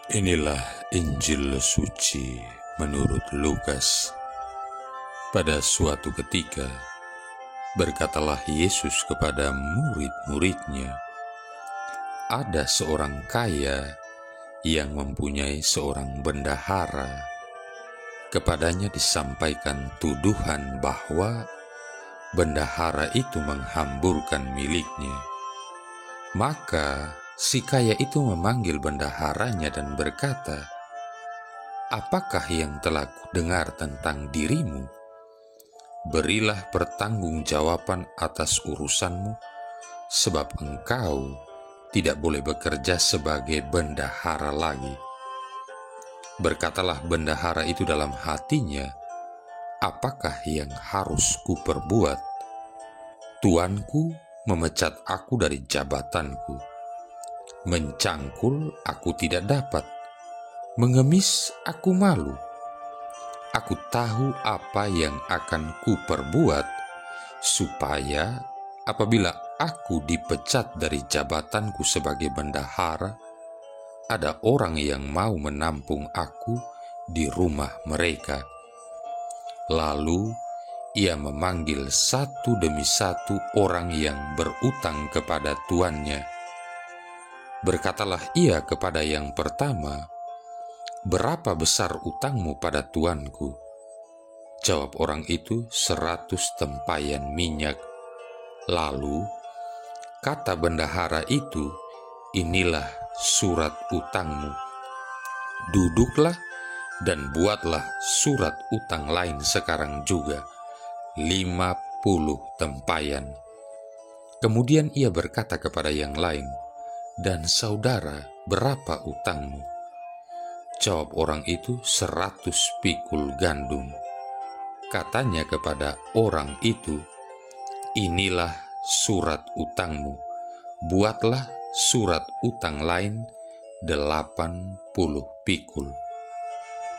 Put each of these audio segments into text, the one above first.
Inilah Injil suci menurut Lukas. Pada suatu ketika, berkatalah Yesus kepada murid-muridnya, "Ada seorang kaya yang mempunyai seorang bendahara. Kepadanya disampaikan tuduhan bahwa bendahara itu menghamburkan miliknya. Maka si kaya itu memanggil bendaharanya dan berkata, 'Apakah yang telah kudengar tentang dirimu? Berilah pertanggungjawaban atas urusanmu, sebab engkau tidak boleh bekerja sebagai bendahara lagi.' Berkatalah bendahara itu dalam hatinya, 'Apakah yang harus kuperbuat? Tuanku memecat aku dari jabatanku. Mencangkul aku tidak dapat, mengemis aku malu. Aku tahu apa yang akan kuperbuat, supaya apabila aku dipecat dari jabatanku sebagai bendahara, ada orang yang mau menampung aku di rumah mereka.' Lalu ia memanggil satu demi satu orang yang berutang kepada tuannya. Berkatalah ia kepada yang pertama, 'Berapa besar utangmu pada tuanku?' Jawab orang itu, 100 tempayan minyak. Lalu kata bendahara itu, 'Inilah surat utangmu. Duduklah dan buatlah surat utang lain sekarang juga, 50 tempayan. Kemudian ia berkata kepada yang lain, 'Dan saudara, berapa utangmu?' Jawab orang itu, 100 pikul gandum. Katanya kepada orang itu, 'Inilah surat utangmu. Buatlah surat utang lain 80 pikul.'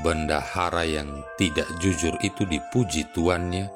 Bendahara yang tidak jujur itu dipuji tuannya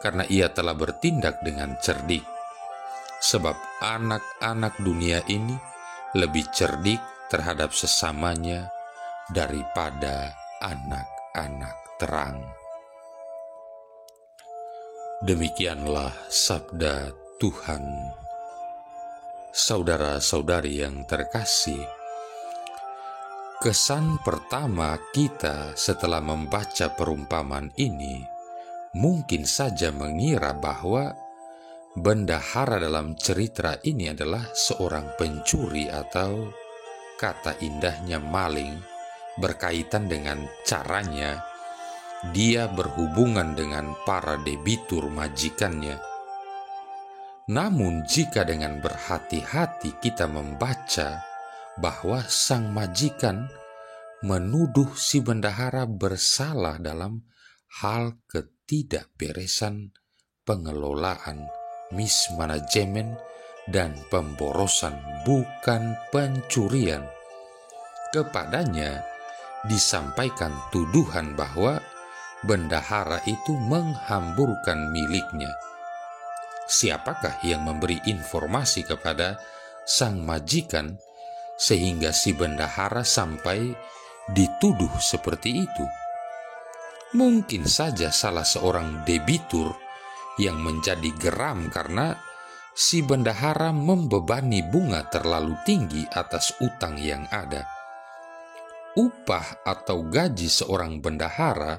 karena ia telah bertindak dengan cerdik. Sebab anak-anak dunia ini lebih cerdik terhadap sesamanya daripada anak-anak terang." Demikianlah sabda Tuhan. Saudara-saudari yang terkasih, kesan pertama kita setelah membaca perumpamaan ini mungkin saja mengira bahwa bendahara dalam cerita ini adalah seorang pencuri atau kata indahnya maling, berkaitan dengan caranya dia berhubungan dengan para debitur majikannya. Namun jika dengan berhati-hati kita membaca bahwa sang majikan menuduh si bendahara bersalah dalam hal ketidakberesan pengelolaan, mismanajemen, dan pemborosan, bukan pencurian. Kepadanya disampaikan tuduhan bahwa bendahara itu menghamburkan miliknya. Siapakah yang memberi informasi kepada sang majikan sehingga si bendahara sampai dituduh seperti itu? Mungkin saja salah seorang debitur yang menjadi geram karena si bendahara membebani bunga terlalu tinggi atas utang yang ada. Upah atau gaji seorang bendahara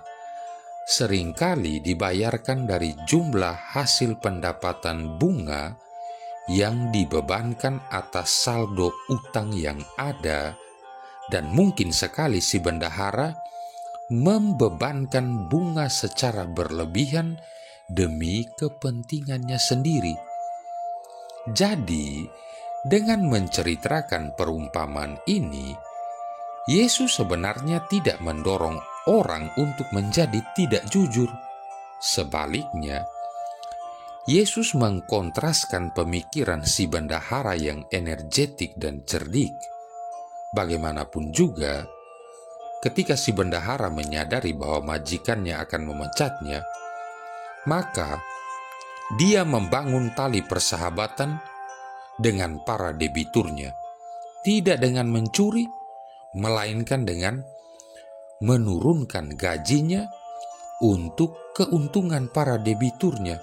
seringkali dibayarkan dari jumlah hasil pendapatan bunga yang dibebankan atas saldo utang yang ada, dan mungkin sekali si bendahara membebankan bunga secara berlebihan demi kepentingannya sendiri. Jadi, dengan menceritakan perumpamaan ini, Yesus sebenarnya tidak mendorong orang untuk menjadi tidak jujur. Sebaliknya, Yesus mengkontraskan pemikiran si bendahara yang energetik dan cerdik. Bagaimanapun juga, ketika si bendahara menyadari bahwa majikannya akan memecatnya, maka dia membangun tali persahabatan dengan para debiturnya, tidak dengan mencuri melainkan dengan menurunkan gajinya untuk keuntungan para debiturnya.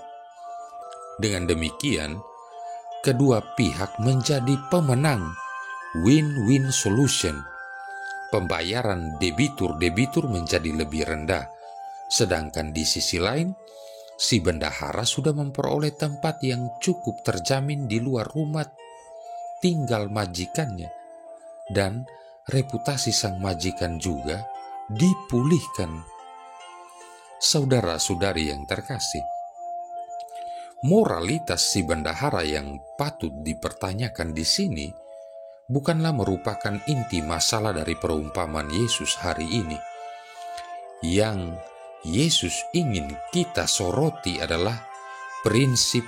Dengan demikian, kedua pihak menjadi pemenang, win-win solution. Pembayaran debitur-debitur menjadi lebih rendah, sedangkan di sisi lain, si bendahara sudah memperoleh tempat yang cukup terjamin di luar rumah tinggal majikannya, dan reputasi sang majikan juga dipulihkan. Saudara-saudari yang terkasih, moralitas si bendahara yang patut dipertanyakan di sini bukanlah merupakan inti masalah dari perumpamaan Yesus hari ini. Yang Yesus ingin kita soroti adalah prinsip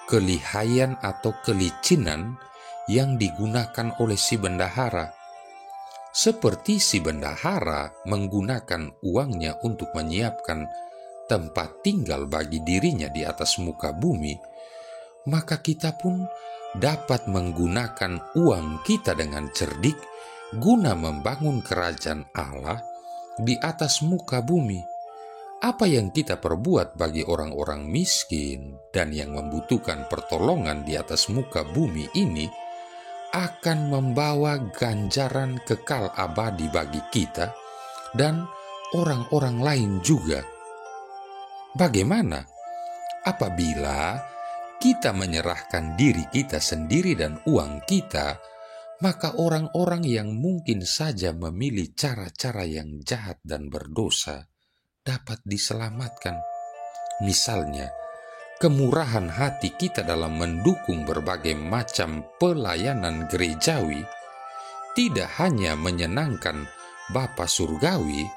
kelihayan atau kelicinan yang digunakan oleh si bendahara. Seperti si bendahara menggunakan uangnya untuk menyiapkan tempat tinggal bagi dirinya di atas muka bumi, maka kita pun dapat menggunakan uang kita dengan cerdik guna membangun kerajaan Allah di atas muka bumi. Apa yang kita perbuat bagi orang-orang miskin dan yang membutuhkan pertolongan di atas muka bumi ini akan membawa ganjaran kekal abadi bagi kita dan orang-orang lain juga. Bagaimana apabila kita menyerahkan diri kita sendiri dan uang kita, maka orang-orang yang mungkin saja memilih cara-cara yang jahat dan berdosa dapat diselamatkan. Misalnya, kemurahan hati kita dalam mendukung berbagai macam pelayanan gerejawi tidak hanya menyenangkan Bapa Surgawi,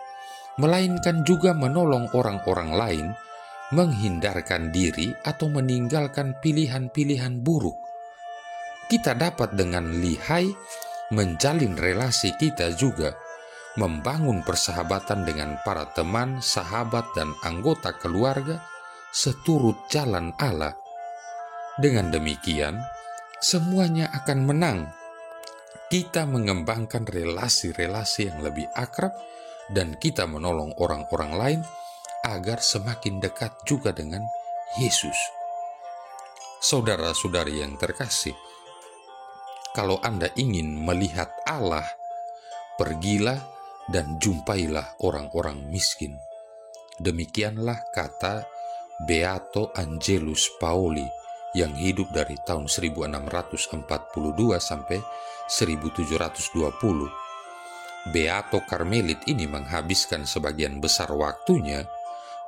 melainkan juga menolong orang-orang lain menghindarkan diri atau meninggalkan pilihan-pilihan buruk. Kita dapat dengan lihai menjalin relasi kita juga, membangun persahabatan dengan para teman, sahabat, dan anggota keluarga seturut jalan Allah. Dengan demikian, semuanya akan menang. Kita mengembangkan relasi-relasi yang lebih akrab dan kita menolong orang-orang lain agar semakin dekat juga dengan Yesus. Saudara-saudari yang terkasih, kalau Anda ingin melihat Allah, pergilah dan jumpailah orang-orang miskin. Demikianlah kata Beato Angelus Pauli yang hidup dari tahun 1642 sampai 1720. Beato Karmelit ini menghabiskan sebagian besar waktunya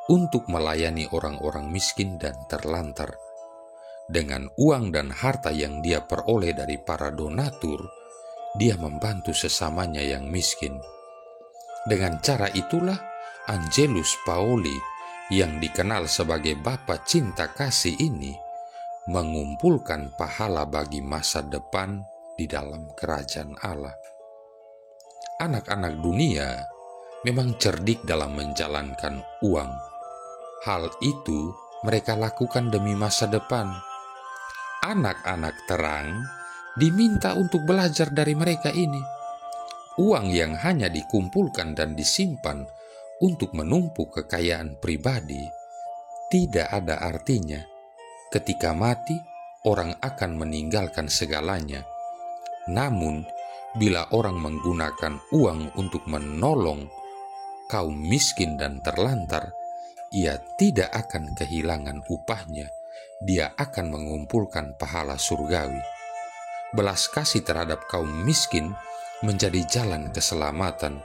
untuk melayani orang-orang miskin dan terlantar. Dengan uang dan harta yang dia peroleh dari para donatur, dia membantu sesamanya yang miskin. Dengan cara itulah Angelus Pauli yang dikenal sebagai Bapa Cinta Kasih ini mengumpulkan pahala bagi masa depan di dalam kerajaan Allah. Anak-anak dunia memang cerdik dalam menjalankan uang. Hal itu mereka lakukan demi masa depan. Anak-anak terang diminta untuk belajar dari mereka ini. Uang yang hanya dikumpulkan dan disimpan untuk menumpuk kekayaan pribadi tidak ada artinya. Ketika mati, orang akan meninggalkan segalanya. Namun, bila orang menggunakan uang untuk menolong kaum miskin dan terlantar, ia tidak akan kehilangan upahnya. Dia akan mengumpulkan pahala surgawi. Belas kasih terhadap kaum miskin menjadi jalan keselamatan.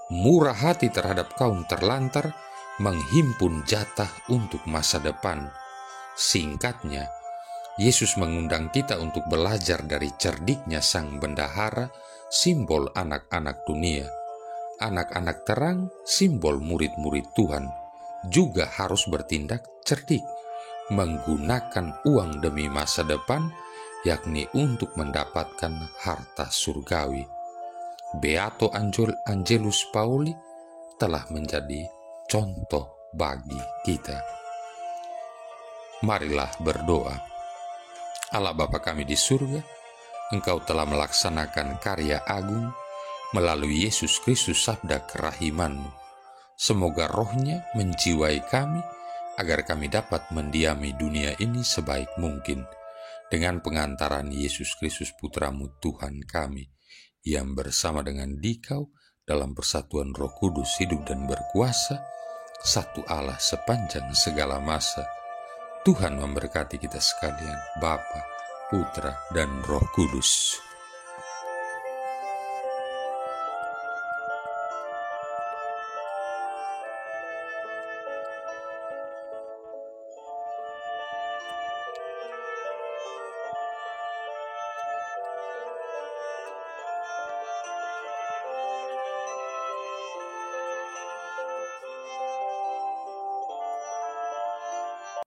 Murah hati terhadap kaum terlantar menghimpun jatah untuk masa depan. Singkatnya, Yesus mengundang kita untuk belajar dari cerdiknya sang bendahara, simbol anak-anak dunia. Anak-anak terang, simbol murid-murid Tuhan, juga harus bertindak cerdik, menggunakan uang demi masa depan, yakni untuk mendapatkan harta surgawi. Beato Angelus Pauli telah menjadi contoh bagi kita. Marilah berdoa. Allah Bapa kami di surga, Engkau telah melaksanakan karya agung melalui Yesus Kristus sabda kerahiman-Mu. Semoga roh-Nya menjiwai kami, agar kami dapat mendiami dunia ini sebaik mungkin, dengan pengantaran Yesus Kristus Putra-Mu Tuhan kami, yang bersama dengan Dikau dalam persatuan Roh Kudus hidup dan berkuasa, satu Allah sepanjang segala masa. Tuhan memberkati kita sekalian, Bapa, Putra, dan Roh Kudus.